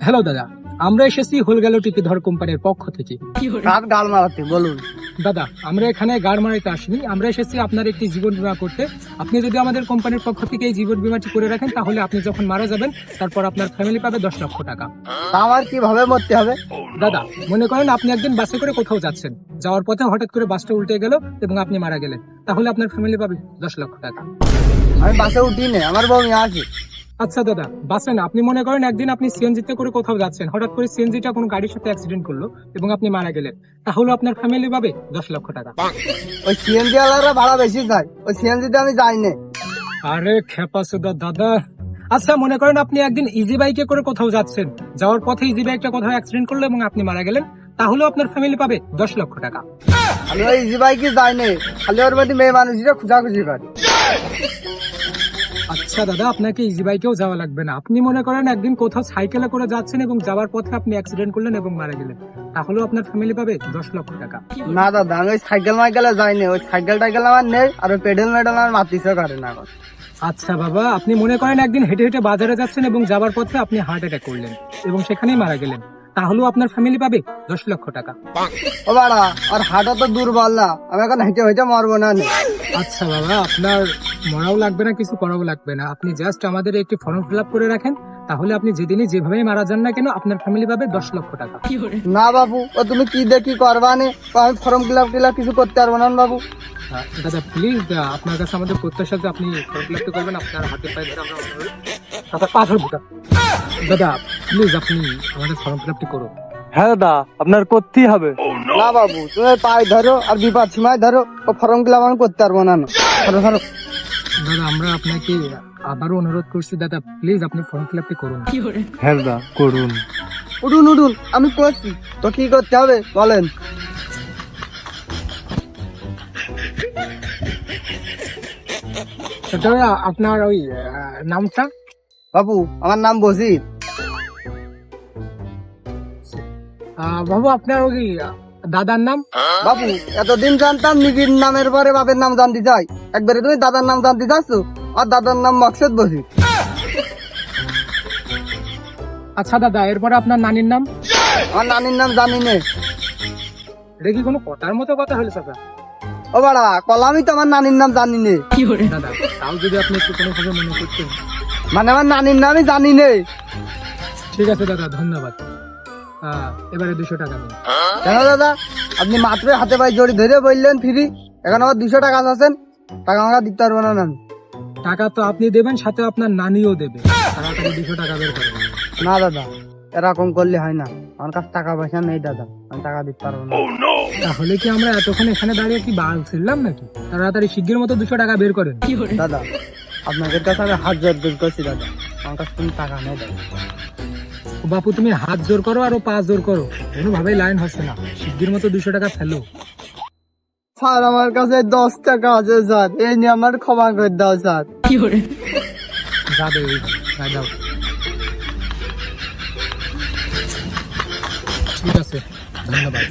Hello দাদা, আমরা এসেছি হোলগেলো টিপিধর কোম্পানির পক্ষ থেকে। কার গাল মারাতে বলুন। দাদা, আমরা এখানে গাড় মারাইতে আসিনি, আমরা এসেছি আপনার একটি জীবন বীমা করতে। আপনি যদি আমাদের কোম্পানির পক্ষ থেকে এই জীবন বীমাটি করে রাখেন, তাহলে আপনি যখন মারা যাবেন তারপর আপনার ফ্যামিলি পাবে 10 লক্ষ টাকা। তা আমার কিভাবে মরতে হবে? দাদা, মনে করেন আপনি একদিন বাসে করে কোথাও যাচ্ছেন, যাওয়ার পথে হঠাৎ করে বাসটা উল্টে গেল এবং আপনি মারা গেলেন, তাহলে আপনার ফ্যামিলি পাবে 10 লক্ষ টাকা। আমি বাসে উঠি না, আমার বমি আছে। আচ্ছা দাদা, বাসে না, আপনি মনে করেন একদিন আপনি সিএনজিতে করে কোথাও যাচ্ছেন, হঠাৎ করে সিএনজিটা কোনো গাড়ির সাথে অ্যাক্সিডেন্ট করলো এবং আপনি মারা গেলেন, তাহলে আপনার ফ্যামিলি পাবে 10 লক্ষ টাকা। ওই সিএনজি ওয়ালারা ভাড়া বেশি চায়, ওই সিএনজিতে আমি যাই না। আরে খেপাসুদা দাদা। আচ্ছা মনে করেন আপনি একদিন ইজি বাইকে করে কোথাও যাচ্ছেন, যাওয়ার পথে ইজি বাইকটা কোথাও অ্যাক্সিডেন্ট করলো এবং আপনি মারা গেলেন, তাহলে আপনার ফ্যামিলি পাবে 10 লক্ষ টাকা। আমি ওই ইজি বাইকে যাই না, খালি ওর মধ্যে মেয়ে মানুষরা খুঁজাখুঁজি করে। আচ্ছা দাদা, আপনাকে ইজি বাইকেও যাওয়া লাগবে না, আপনি মনে করেন একদিন কোথাও সাইকেলে করে যাচ্ছেন এবং যাওয়ার পথে আপনি অ্যাক্সিডেন্ট করলেন এবং মারা গেলেন, তাহলেও আপনার ফ্যামিলি পাবে 10 লক্ষ টাকা। না দাদা, আমি ওই সাইকেল মাইকেলে যাই না, ওই সাইকেল টাইকেল আমার নেই, আর ওই পেডেল মেডেল আমার মাতিছে করে না এখন। আচ্ছা বাবা, আপনি মনে করেন একদিন হেঁটে হেঁটে বাজারে যাচ্ছেন এবং যাবার পথে আপনি হার্ট অ্যাটাক করলেন এবং সেখানেই মারা গেলেন, তাহলেও আপনার ফ্যামিলি পাবে 10 লক্ষ টাকা। ও বাড়া, আর হাঁটা তো দুর্বল না, আমি এখন হেঁটে হেঁটে মরবো না। আচ্ছা বাবা, আপনার মরাও লাগবে না, কিছু করাও লাগবে না, আপনি জাস্ট আমাদের একটি ফর্ম ফিল আপ করে রাখেন, তাহলে আপনি যেদিনই যেভাবে মারা যান না কেন আপনার ফ্যামিলি পাবে 10 লক্ষ টাকা। না বাবু, ও তুমি কি দেখি করবা নে, আমি ফর্ম ফিল আপ কিছু করতে পারবো না বাবু। দাদা প্লিজ, আপনার কাছে আমাদের প্রত্যাশা যে আপনি ফর্ম ফিল আপ করবেন, আপনার হাতে পায়ে ধরে আমরা অনুরোধ। দাদা পা ধরবো না। দাদা প্লিজ, আপনি আমাদের ফর্ম ফিল আপটি করুন। হ্যাঁ দাদা, আপনার করতেই হবে। না বাবু, তুমি পায়ে ধরো আর বিপদ সীমায় ধরো, ও ফর্ম ফিল আপ আমি করতে পারবো না। ধরো ধরো। দাদা আমরা আপনাকে আবারও অনুরোধ করছি, দাদা প্লিজ আপনি ফর্ম ফিল আপটি করুন। হ্যাঁ দাদা করুন। উঠুন উঠুন, আমি করছি তো, কি করতে হবে বলেন। দাদা আপনার ওই নামটা? বাবু আমার নাম বসির। বাবু আপনার ওই দাদার নাম? বাবু এতদিন জানতাম নিজের নামের পরে বাপের নাম জানতে চাই, একবারে তুমি দাদার নাম জানতে চাচ্ছ? আর দাদার নাম মকসুদ বসির। আচ্ছা দাদা, এরপরে আপনার নানির নাম? আমার নানির নাম জানি নে। এটা কি কোনো কথার মতো কথা হলো দাদা? ও বাড়া, কলামই তো আমার নানির নাম জানি নে। দাদা তাও যদি আপনি একটু কোনোভাবে মনে করতেন। মানে আমার নানির নামই জানি নে। ঠিক আছে দাদা, ধন্যবাদ। এবারে 200 টাকা দিন। কেন দাদা, আপনি মাত্র হাতে পায়ে জড়ি ধরে বললেন ফ্রি, এখন আবার 200 টাকা আছেন, টাকা আমাকে দিতে পারবো না আমি। টাকা তো আপনি দেবেন, সাথে আপনার নানিও দেবে, তাড়াতাড়ি 200 টাকা বের করেন। না দাদা, এরকম করলে হয় না, আমার কাছে টাকা পয়সা নেই দাদা, আমি টাকা দিতে পারবো না। তাহলে কি আমরা এতক্ষণ এখানে দাঁড়িয়ে কি বাল ছিলাম নাকি? তাড়াতাড়ি শিগগির মতো 200 টাকা বের করেন। দাদা আপনাদের কাছে আমি হাত জোর করছি দাদা, আমার কাছে কোনো টাকা নেই দাদা। বাপু তুমি হাত জোর করো আর পা জোর করো, কোনোভাবেই লাইন হচ্ছে না, শিগগির মতো 200 টাকা ফেলো। স্যার আমার কাছে 10 টাকা আছে স্যার, এই নিয়ে আমার ক্ষমা করে দাও স্যার। যাবে ওই দাও। ঠিক আছে, ধন্যবাদ।